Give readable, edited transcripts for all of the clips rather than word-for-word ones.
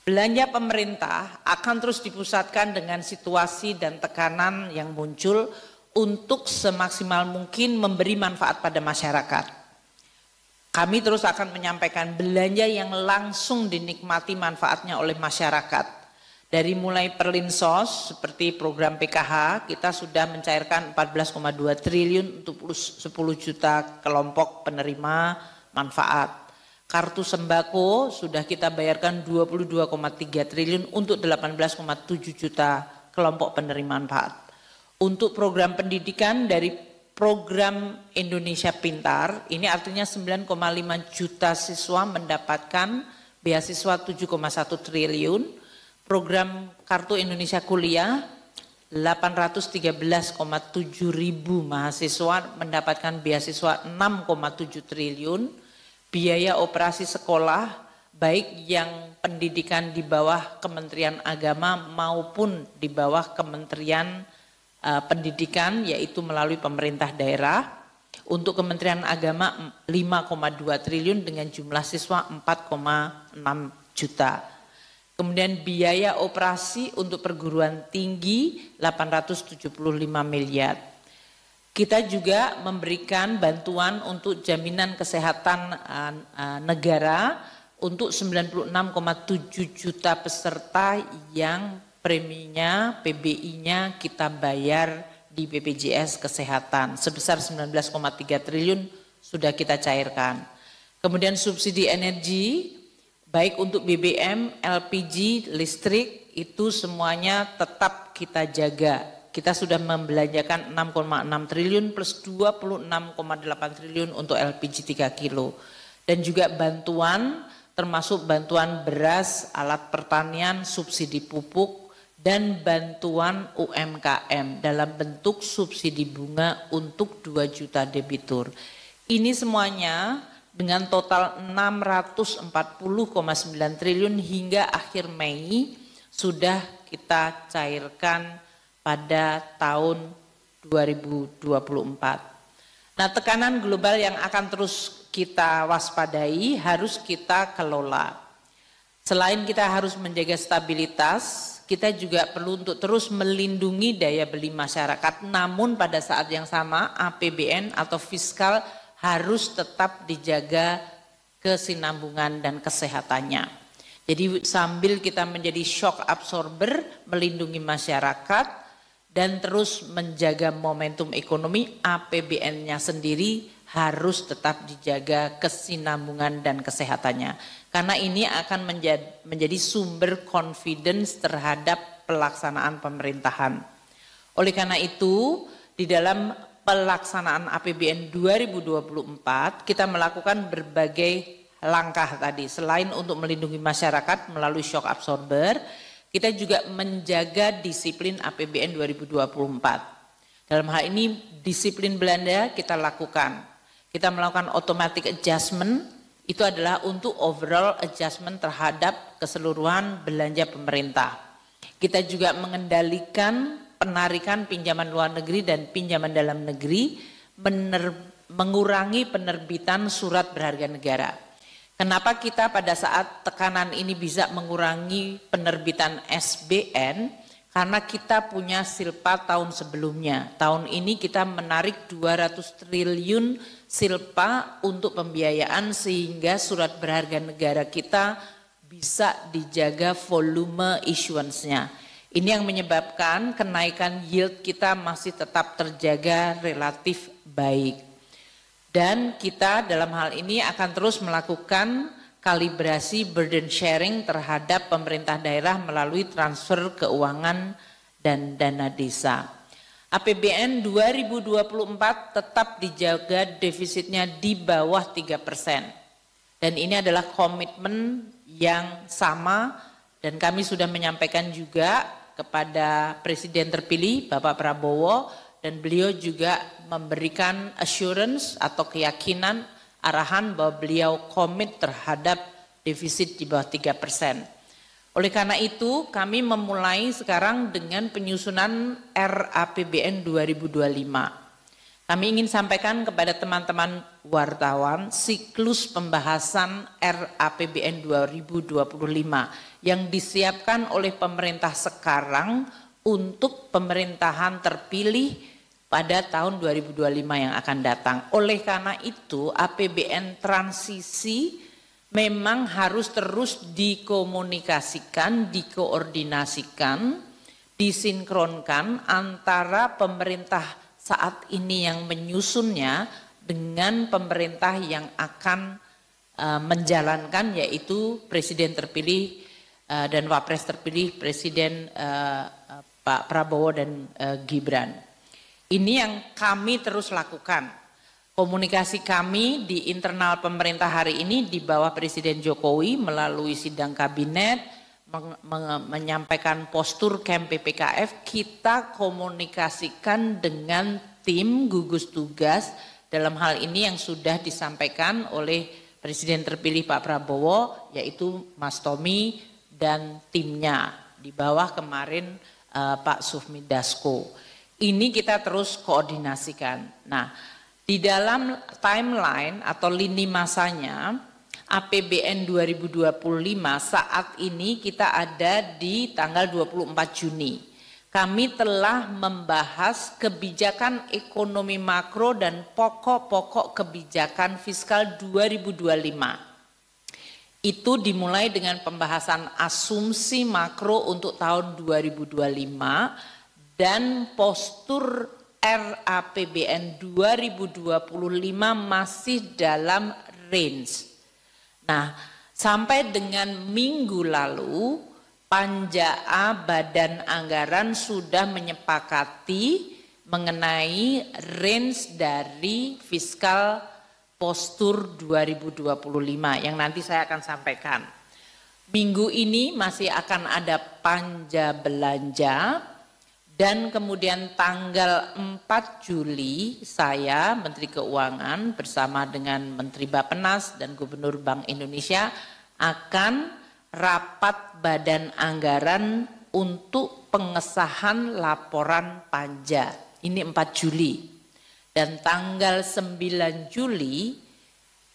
belanja pemerintah akan terus dipusatkan dengan situasi dan tekanan yang muncul untuk semaksimal mungkin memberi manfaat pada masyarakat. Kami terus akan menyampaikan belanja yang langsung dinikmati manfaatnya oleh masyarakat. Dari mulai perlinsos seperti program PKH, kita sudah mencairkan 14,2 triliun untuk 10 juta kelompok penerima manfaat. Kartu sembako sudah kita bayarkan 22,3 triliun untuk 18,7 juta kelompok penerima manfaat. Untuk program pendidikan dari program Indonesia Pintar, ini artinya 9,5 juta siswa mendapatkan beasiswa 7,1 triliun. Program Kartu Indonesia Kuliah 813,7 ribu mahasiswa mendapatkan beasiswa 6,7 triliun. Biaya operasi sekolah baik yang pendidikan di bawah Kementerian Agama maupun di bawah Kementerian Pendidikan yaitu melalui pemerintah daerah. Untuk Kementerian Agama 5,2 triliun dengan jumlah siswa 4,6 juta. Kemudian biaya operasi untuk perguruan tinggi 875 miliar. Kita juga memberikan bantuan untuk jaminan kesehatan negara untuk 96,7 juta peserta yang preminya, PBI-nya kita bayar di BPJS Kesehatan. Sebesar 19,3 triliun sudah kita cairkan. Kemudian subsidi energi, baik untuk BBM, LPG, listrik, itu semuanya tetap kita jaga. Kita sudah membelanjakan 6,6 triliun plus 26,8 triliun untuk LPG 3 kilo. Dan juga bantuan, termasuk bantuan beras, alat pertanian, subsidi pupuk, dan bantuan UMKM dalam bentuk subsidi bunga untuk 2 juta debitur. Ini semuanya dengan total 640,9 triliun hingga akhir Mei sudah kita cairkan pada tahun 2024. Nah, tekanan global yang akan terus kita waspadai harus kita kelola. Selain kita harus menjaga stabilitas, kita juga perlu untuk terus melindungi daya beli masyarakat, namun pada saat yang sama APBN atau fiskal harus tetap dijaga kesinambungan dan kesehatannya. Jadi sambil kita menjadi shock absorber, melindungi masyarakat dan terus menjaga momentum ekonomi, APBN-nya sendiri harus tetap dijaga kesinambungan dan kesehatannya. Karena ini akan menjadi sumber confidence terhadap pelaksanaan pemerintahan. Oleh karena itu, di dalam pelaksanaan APBN 2024 kita melakukan berbagai langkah tadi. Selain untuk melindungi masyarakat melalui shock absorber, kita juga menjaga disiplin APBN 2024. Dalam hal ini disiplin belanja kita lakukan. Kita melakukan automatic adjustment, itu adalah untuk overall adjustment terhadap keseluruhan belanja pemerintah. Kita juga mengendalikan penarikan pinjaman luar negeri dan pinjaman dalam negeri, mengurangi penerbitan surat berharga negara. Kenapa kita pada saat tekanan ini bisa mengurangi penerbitan SBN? Karena kita punya silpa tahun sebelumnya. Tahun ini kita menarik 200 triliun silpa untuk pembiayaan sehingga surat berharga negara kita bisa dijaga volume issuance-nya. Ini yang menyebabkan kenaikan yield kita masih tetap terjaga relatif baik. Dan kita dalam hal ini akan terus melakukan kalibrasi burden sharing terhadap pemerintah daerah melalui transfer keuangan dan dana desa. APBN 2024 tetap dijaga defisitnya di bawah 3%. Dan ini adalah komitmen yang sama dan kami sudah menyampaikan juga kepada Presiden terpilih Bapak Prabowo dan beliau juga memberikan assurance atau keyakinan arahan bahwa beliau komit terhadap defisit di bawah 3%. Oleh karena itu kami memulai sekarang dengan penyusunan RAPBN 2025. Kami ingin sampaikan kepada teman-teman wartawan siklus pembahasan RAPBN 2025 yang disiapkan oleh pemerintah sekarang untuk pemerintahan terpilih pada tahun 2025 yang akan datang. Oleh karena itu APBN transisi memang harus terus dikomunikasikan, dikoordinasikan, disinkronkan antara pemerintah saat ini yang menyusunnya dengan pemerintah yang akan menjalankan, yaitu Presiden terpilih dan Wapres terpilih Presiden Pak Prabowo dan Gibran. Ini yang kami terus lakukan. Komunikasi kami di internal pemerintah hari ini di bawah Presiden Jokowi melalui sidang kabinet, menyampaikan postur Kem PPKF, kita komunikasikan dengan tim gugus tugas dalam hal ini yang sudah disampaikan oleh Presiden terpilih Pak Prabowo, yaitu Mas Tommy dan timnya di bawah kemarin Pak Sufmi Dasko. Ini kita terus koordinasikan. Nah, di dalam timeline atau lini masanya APBN 2025 saat ini kita ada di tanggal 24 Juni. Kami telah membahas kebijakan ekonomi makro dan pokok-pokok kebijakan fiskal 2025. Itu dimulai dengan pembahasan asumsi makro untuk tahun 2025 dan postur RAPBN 2025 masih dalam range. Nah, sampai dengan minggu lalu, Panja Badan Anggaran sudah menyepakati mengenai range dari fiskal postur 2025 yang nanti saya akan sampaikan. Minggu ini masih akan ada panja belanja dan kemudian tanggal 4 Juli saya Menteri Keuangan bersama dengan Menteri Bappenas dan Gubernur Bank Indonesia akan rapat Badan Anggaran untuk pengesahan laporan panja. Ini 4 Juli. Dan tanggal 9 Juli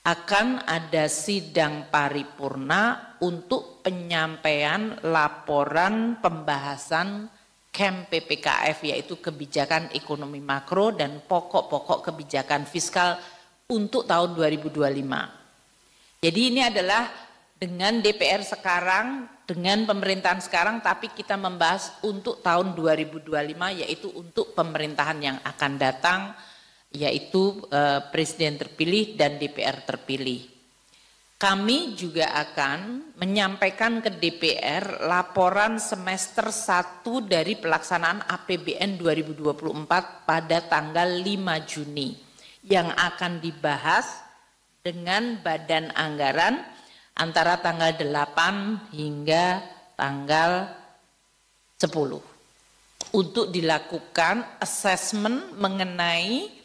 akan ada sidang paripurna untuk penyampaian laporan pembahasan Kem PPKF, yaitu kebijakan ekonomi makro dan pokok-pokok kebijakan fiskal untuk tahun 2025. Jadi ini adalah dengan DPR sekarang, dengan pemerintahan sekarang, tapi kita membahas untuk tahun 2025, yaitu untuk pemerintahan yang akan datang, yaitu Presiden terpilih dan DPR terpilih. Kami juga akan menyampaikan ke DPR laporan semester 1 dari pelaksanaan APBN 2024 pada tanggal 5 Juni yang akan dibahas dengan Badan Anggaran antara tanggal 8 hingga tanggal 10 untuk dilakukan assessment mengenai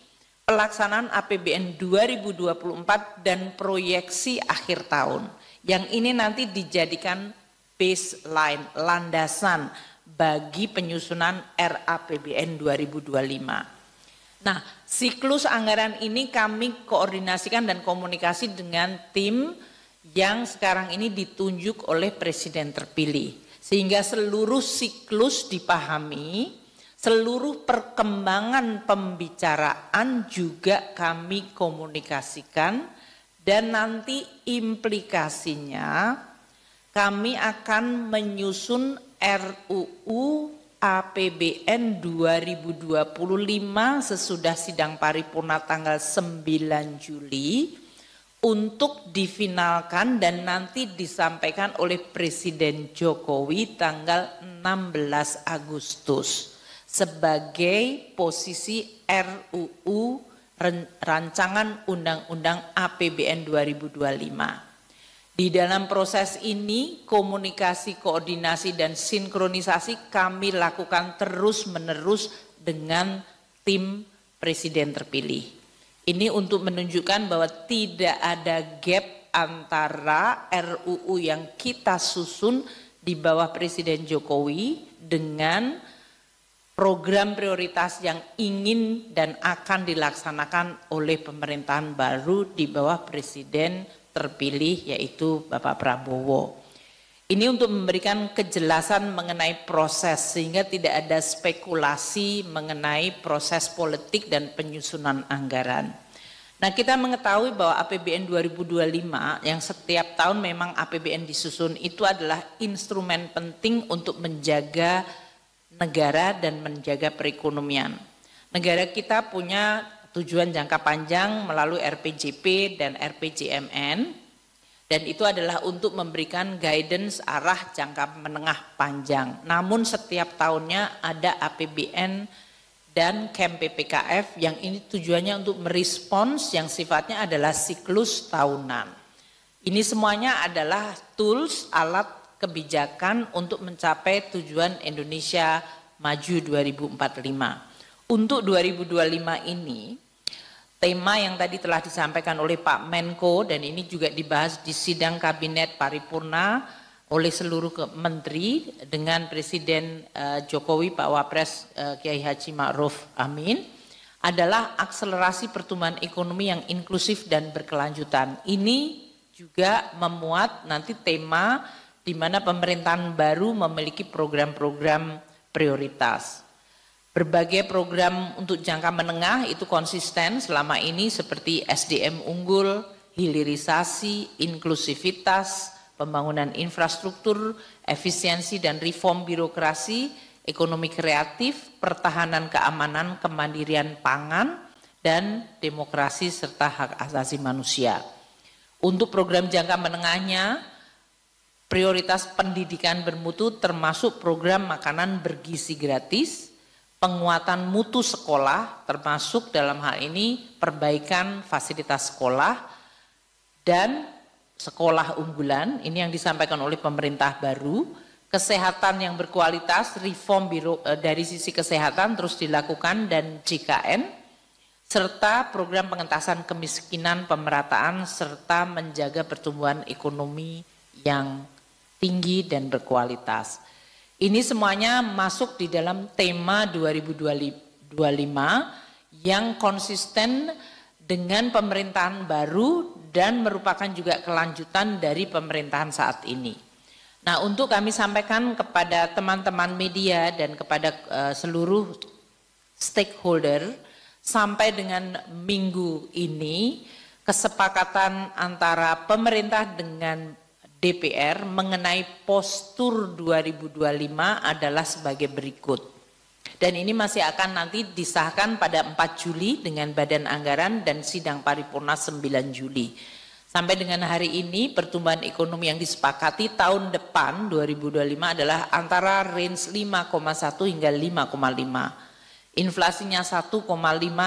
pelaksanaan APBN 2024 dan proyeksi akhir tahun. Yang ini nanti dijadikan baseline, landasan bagi penyusunan RAPBN 2025. Nah, siklus anggaran ini kami koordinasikan dan komunikasi dengan tim yang sekarang ini ditunjuk oleh Presiden terpilih. Sehingga seluruh siklus dipahami, seluruh perkembangan pembicaraan juga kami komunikasikan dan nanti implikasinya kami akan menyusun RUU APBN 2025 sesudah sidang paripurna tanggal 9 Juli untuk difinalkan dan nanti disampaikan oleh Presiden Jokowi tanggal 16 Agustus. Sebagai posisi RUU Rancangan Undang-Undang APBN 2025. Di dalam proses ini komunikasi, koordinasi dan sinkronisasi kami lakukan terus-menerus dengan tim Presiden terpilih. Ini untuk menunjukkan bahwa tidak ada gap antara RUU yang kita susun di bawah Presiden Jokowi dengan program prioritas yang ingin dan akan dilaksanakan oleh pemerintahan baru di bawah Presiden terpilih yaitu Bapak Prabowo. Ini untuk memberikan kejelasan mengenai proses sehingga tidak ada spekulasi mengenai proses politik dan penyusunan anggaran. Nah, kita mengetahui bahwa APBN 2025 yang setiap tahun memang APBN disusun itu adalah instrumen penting untuk menjaga negara dan menjaga perekonomian. Negara kita punya tujuan jangka panjang melalui RPJP dan RPJMN, dan itu adalah untuk memberikan guidance arah jangka menengah panjang. Namun setiap tahunnya ada APBN dan Camp PPKF yang ini tujuannya untuk merespons yang sifatnya adalah siklus tahunan. Ini semuanya adalah tools, alat kebijakan untuk mencapai tujuan Indonesia Maju 2045. Untuk 2025 ini, tema yang tadi telah disampaikan oleh Pak Menko dan ini juga dibahas di sidang kabinet paripurna oleh seluruh menteri dengan Presiden Jokowi, Pak Wapres Kiai Haji Ma'ruf Amin, adalah akselerasi pertumbuhan ekonomi yang inklusif dan berkelanjutan. Ini juga memuat nanti tema di mana pemerintahan baru memiliki program-program prioritas. Berbagai program untuk jangka menengah itu konsisten selama ini seperti SDM unggul, hilirisasi, inklusivitas, pembangunan infrastruktur, efisiensi dan reform birokrasi, ekonomi kreatif, pertahanan keamanan, kemandirian pangan, dan demokrasi serta hak asasi manusia. Untuk program jangka menengahnya, prioritas pendidikan bermutu termasuk program makanan bergizi gratis, penguatan mutu sekolah termasuk dalam hal ini perbaikan fasilitas sekolah dan sekolah unggulan, ini yang disampaikan oleh pemerintah baru, kesehatan yang berkualitas, reform dari sisi kesehatan terus dilakukan dan JKN, serta program pengentasan kemiskinan, pemerataan, serta menjaga pertumbuhan ekonomi yang tinggi dan berkualitas. Ini semuanya masuk di dalam tema 2025 yang konsisten dengan pemerintahan baru dan merupakan juga kelanjutan dari pemerintahan saat ini. Nah, untuk kami sampaikan kepada teman-teman media dan kepada seluruh stakeholder, sampai dengan minggu ini kesepakatan antara pemerintah dengan DPR mengenai postur 2025 adalah sebagai berikut. Dan ini masih akan nanti disahkan pada 4 Juli dengan Badan Anggaran dan sidang paripurna 9 Juli. Sampai dengan hari ini pertumbuhan ekonomi yang disepakati tahun depan 2025 adalah antara range 5,1 hingga 5,5. Inflasinya 1,5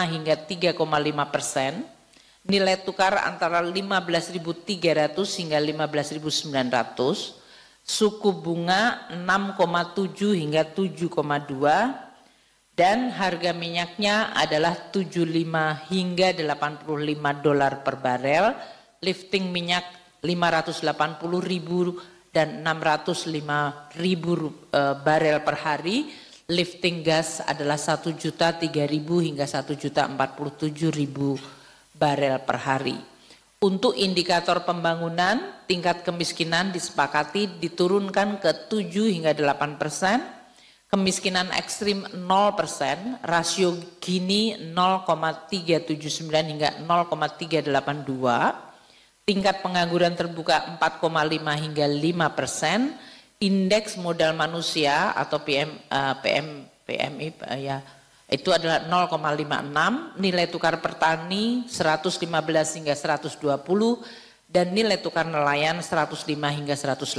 hingga 3,5%. Nilai tukar antara 15.300 hingga 15.900, suku bunga 6,7 hingga 7,2, dan harga minyaknya adalah 75 hingga 85 dolar per barel, lifting minyak 580.000 dan 605.000 barel per hari, lifting gas adalah 1.003.000 hingga 1.047.000 barel per hari. Untuk indikator pembangunan, tingkat kemiskinan disepakati diturunkan ke 7 hingga 8%, kemiskinan ekstrim 0%, rasio Gini 0,379 hingga 0,382, tingkat pengangguran terbuka 4,5 hingga 5%, indeks modal manusia atau PMI ya, itu adalah 0,56, nilai tukar petani 115 hingga 120, dan nilai tukar nelayan 105 hingga 108.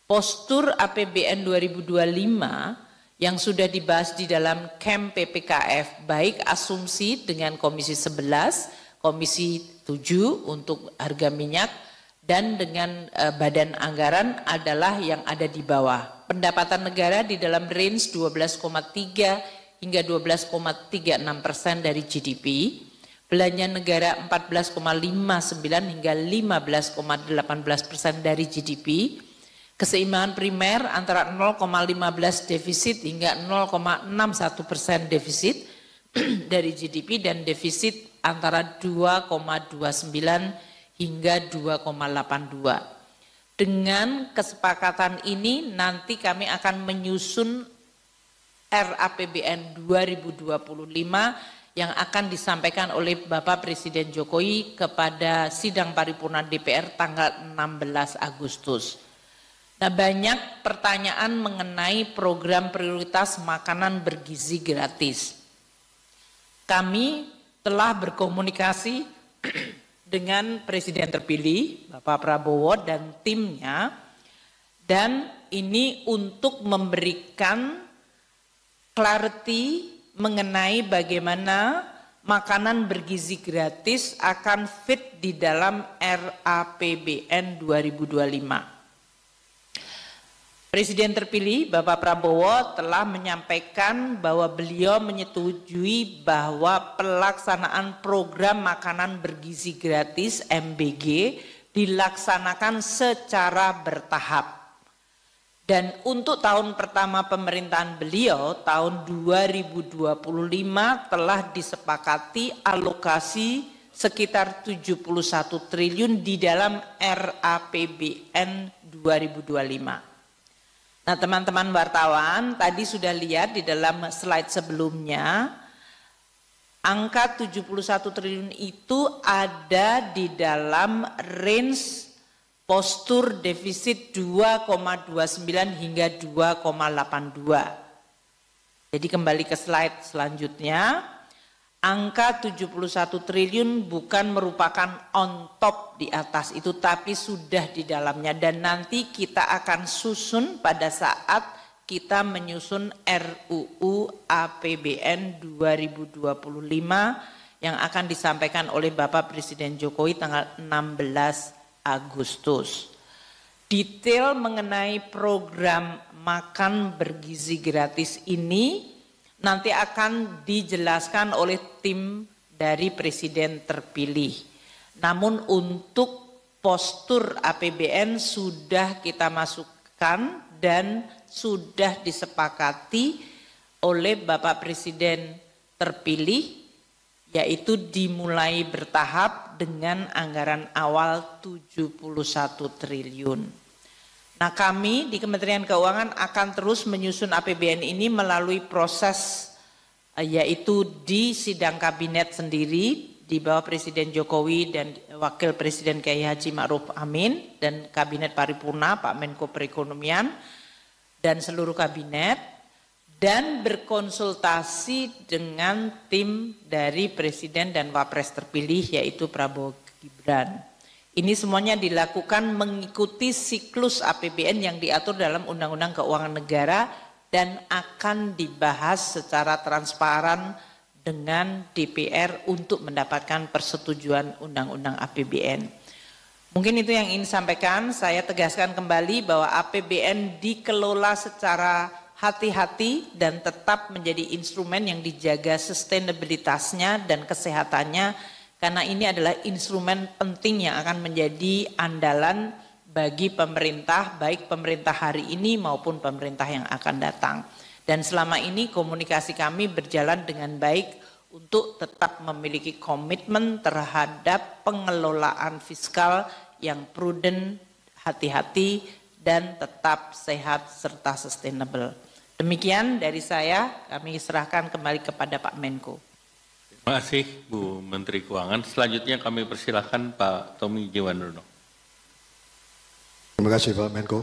Postur APBN 2025 yang sudah dibahas di dalam Camp PPKF, baik asumsi dengan Komisi 11, Komisi 7 untuk harga minyak, dan dengan Badan Anggaran adalah yang ada di bawah. Pendapatan negara di dalam range 12,3 hingga 12,36% dari GDP, belanja negara 14,59 hingga 15,18% dari GDP, Keseimbangan primer antara 0,15 defisit hingga 0,61% defisit dari GDP dan defisit antara 2,29 hingga 2,82. Dengan kesepakatan ini nanti kami akan menyusun RAPBN 2025 yang akan disampaikan oleh Bapak Presiden Jokowi kepada sidang paripurna DPR tanggal 16 Agustus. Nah, banyak pertanyaan mengenai program prioritas makanan bergizi gratis. Kami telah berkomunikasi dengan Presiden terpilih Bapak Prabowo dan timnya, dan ini untuk memberikan clarity mengenai bagaimana makanan bergizi gratis akan fit di dalam RAPBN 2025. Presiden terpilih Bapak Prabowo telah menyampaikan bahwa beliau menyetujui bahwa pelaksanaan program makanan bergizi gratis MBG dilaksanakan secara bertahap. Dan untuk tahun pertama pemerintahan beliau, tahun 2025 telah disepakati alokasi sekitar 71 triliun di dalam RAPBN 2025. Nah, teman-teman wartawan tadi sudah lihat di dalam slide sebelumnya, angka 71 triliun itu ada di dalam range postur defisit 2,29 hingga 2,82. Jadi kembali ke slide selanjutnya, angka 71 triliun bukan merupakan on top di atas itu, tapi sudah di dalamnya, dan nanti kita akan susun pada saat kita menyusun RUU APBN 2025 yang akan disampaikan oleh Bapak Presiden Jokowi tanggal 16 Agustus. Detail mengenai program makan bergizi gratis ini nanti akan dijelaskan oleh tim dari Presiden terpilih. Namun untuk postur APBN sudah kita masukkan dan sudah disepakati oleh Bapak Presiden terpilih, yaitu dimulai bertahap dengan anggaran awal 71 triliun. Nah, kami di Kementerian Keuangan akan terus menyusun APBN ini melalui proses yaitu di sidang kabinet sendiri di bawah Presiden Jokowi dan Wakil Presiden Kiai Haji Ma'ruf Amin dan Kabinet Paripurna Pak Menko Perekonomian dan seluruh kabinet, dan berkonsultasi dengan tim dari Presiden dan Wapres terpilih yaitu Prabowo Gibran. Ini semuanya dilakukan mengikuti siklus APBN yang diatur dalam Undang-Undang Keuangan Negara dan akan dibahas secara transparan dengan DPR untuk mendapatkan persetujuan Undang-Undang APBN. Mungkin itu yang ingin sampaikan. Saya tegaskan kembali bahwa APBN dikelola secara hati-hati dan tetap menjadi instrumen yang dijaga sustainabilitasnya dan kesehatannya, karena ini adalah instrumen penting yang akan menjadi andalan bagi pemerintah, baik pemerintah hari ini maupun pemerintah yang akan datang. Dan selama ini komunikasi kami berjalan dengan baik untuk tetap memiliki komitmen terhadap pengelolaan fiskal yang prudent, hati-hati, dan tetap sehat serta sustainable. Demikian dari saya, kami serahkan kembali kepada Pak Menko. Terima kasih Bu Menteri Keuangan. Selanjutnya kami persilahkan Pak Tommy Jiwandono. Terima kasih Pak Menko.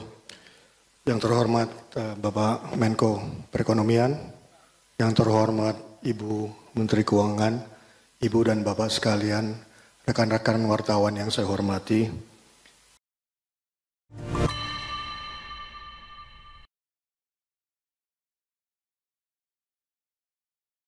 Yang terhormat Bapak Menko Perekonomian, yang terhormat Ibu Menteri Keuangan, Ibu dan Bapak sekalian, rekan-rekan wartawan yang saya hormati,